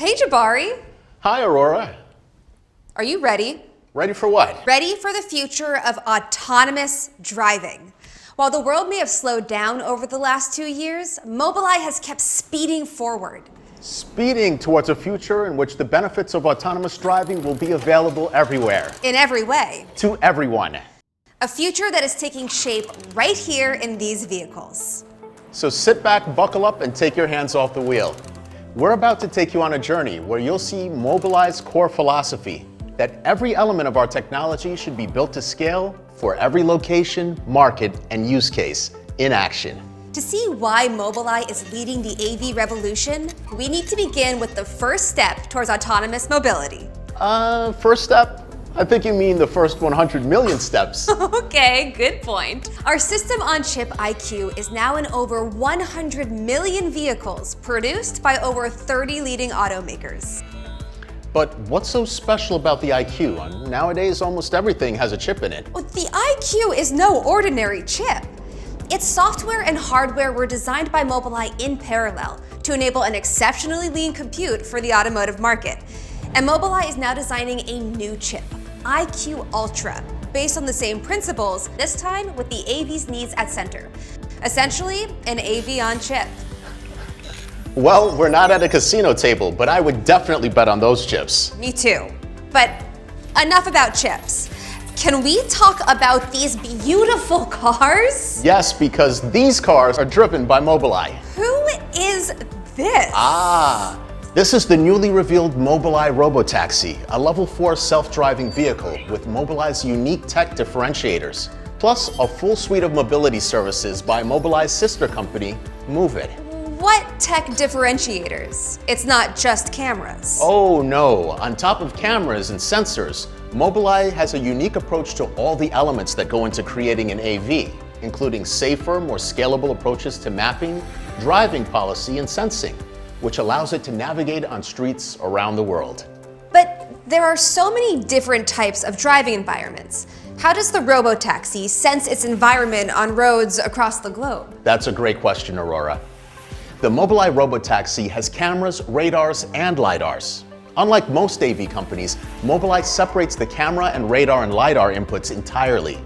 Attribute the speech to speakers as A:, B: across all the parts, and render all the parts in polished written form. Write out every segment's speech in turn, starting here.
A: Hey, Jabari.
B: Hi, Aurora.
A: Are you ready?
B: Ready for what?
A: Ready for the future of autonomous driving. While the world may have slowed down over the last 2 years, Mobileye has kept speeding forward.
B: Speeding towards a future in which the benefits of autonomous driving will be available everywhere.
A: In every way.
B: To everyone.
A: A future that is taking shape right here in these vehicles.
B: So sit back, buckle up, and take your hands off the wheel. We're about to take you on a journey where you'll see Mobileye's core philosophy, that every element of our technology should be built to scale for every location, market, and use case in action.
A: To see why Mobileye is leading the AV revolution, we need to begin with the first step towards autonomous mobility.
B: First step? I think you mean the first 100 million steps.
A: Okay, good point. Our system-on-chip IQ is now in over 100 million vehicles produced by over 30 leading automakers.
B: But what's so special about the IQ? Nowadays, almost everything has a chip in it.
A: Well, the IQ is no ordinary chip. Its software and hardware were designed by Mobileye in parallel to enable an exceptionally lean compute for the automotive market. And Mobileye is now designing a new chip, IQ Ultra, based on the same principles, this time with the AV's needs at center. Essentially, an AV on chip.
B: Well, we're not at a casino table, but I would definitely bet on those chips.
A: Me too. But enough about chips. Can we talk about these beautiful cars?
B: Yes, because these cars are driven by Mobileye.
A: Who is this?
B: This is the newly revealed Mobileye Robotaxi, a level 4 self-driving vehicle with Mobileye's unique tech differentiators, plus a full suite of mobility services by Mobileye's sister company, MoveIt.
A: What tech differentiators? It's not just cameras.
B: Oh no, on top of cameras and sensors, Mobileye has a unique approach to all the elements that go into creating an AV, including safer, more scalable approaches to mapping, driving policy, and sensing, which allows it to navigate on streets around the world.
A: But there are so many different types of driving environments. How does the Robotaxi sense its environment on roads across the globe?
B: That's a great question, Aurora. The Mobileye Robotaxi has cameras, radars, and lidars. Unlike most AV companies, Mobileye separates the camera and radar and lidar inputs entirely.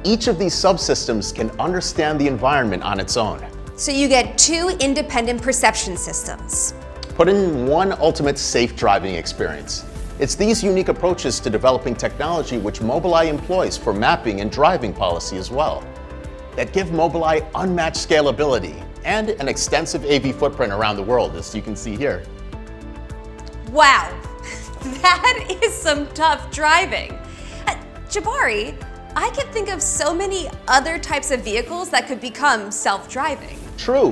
B: Each of these subsystems can understand the environment on its own.
A: So you get two independent perception systems.
B: Put in one ultimate safe driving experience. It's these unique approaches to developing technology which Mobileye employs for mapping and driving policy as well, that give Mobileye unmatched scalability and an extensive AV footprint around the world, as you can see here.
A: Wow, that is some tough driving. Jabari, I can think of so many other types of vehicles that could become self-driving.
B: True,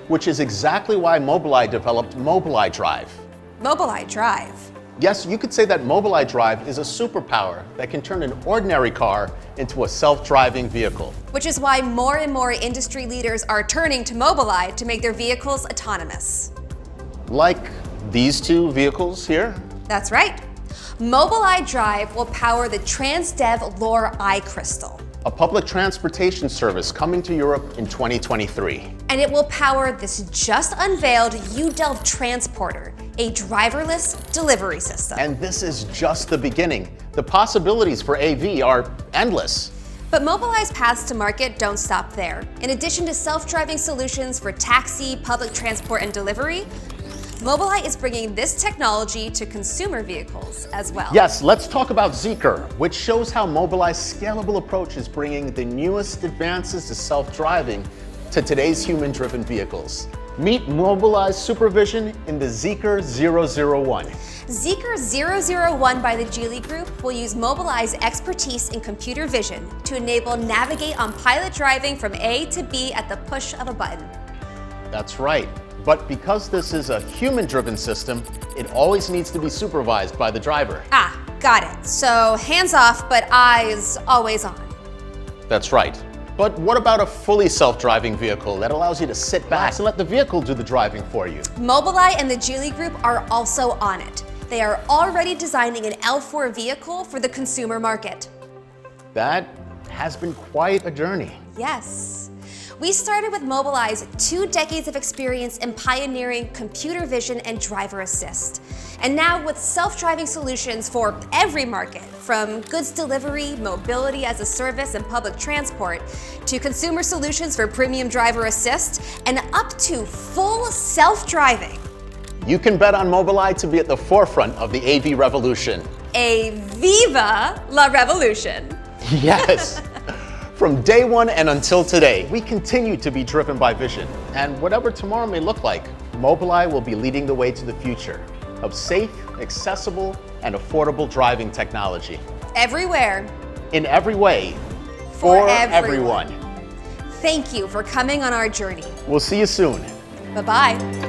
B: which is exactly why Mobileye developed Mobileye Drive.
A: Mobileye Drive.
B: Yes, you could say that Mobileye Drive is a superpower that can turn an ordinary car into a self-driving vehicle.
A: Which is why more and more industry leaders are turning to Mobileye to make their vehicles autonomous.
B: Like these two vehicles here?
A: That's right. Mobileye Drive will power the Transdev Lore iCrystal.
B: A public transportation service coming to Europe in 2023.
A: And it will power this just unveiled UDelv transporter, a driverless delivery system.
B: And this is just the beginning. The possibilities for AV are endless.
A: But Mobileye's paths to market don't stop there. In addition to self-driving solutions for taxi, public transport, and delivery, Mobileye is bringing this technology to consumer vehicles as well.
B: Yes, let's talk about Zeekr, which shows how Mobileye's scalable approach is bringing the newest advances to self-driving to today's human-driven vehicles. Meet Mobileye's supervision in the Zeekr 001.
A: Zeekr 001 by the Geely Group will use Mobileye's expertise in computer vision to enable navigate on pilot driving from A to B at the push of a button.
B: That's right. But because this is a human-driven system, it always needs to be supervised by the driver.
A: Got it. So hands off, but eyes always on.
B: That's right. But what about a fully self-driving vehicle that allows you to sit back and let the vehicle do the driving for you?
A: Mobileye and the Geely Group are also on it. They are already designing an L4 vehicle for the consumer market.
B: That has been quite a journey.
A: Yes. We started with Mobileye's 2 decades of experience in pioneering computer vision and driver assist. And now with self-driving solutions for every market, from goods delivery, mobility as a service, and public transport, to consumer solutions for premium driver assist, and up to full self-driving.
B: You can bet on Mobileye to be at the forefront of the AV revolution.
A: A Viva la Revolution.
B: Yes. From day one and until today, we continue to be driven by vision. And whatever tomorrow may look like, Mobileye will be leading the way to the future of safe, accessible, and affordable driving technology.
A: Everywhere.
B: In every way.
A: For
B: everyone.
A: Thank you for coming on our journey.
B: We'll see you soon.
A: Bye-bye.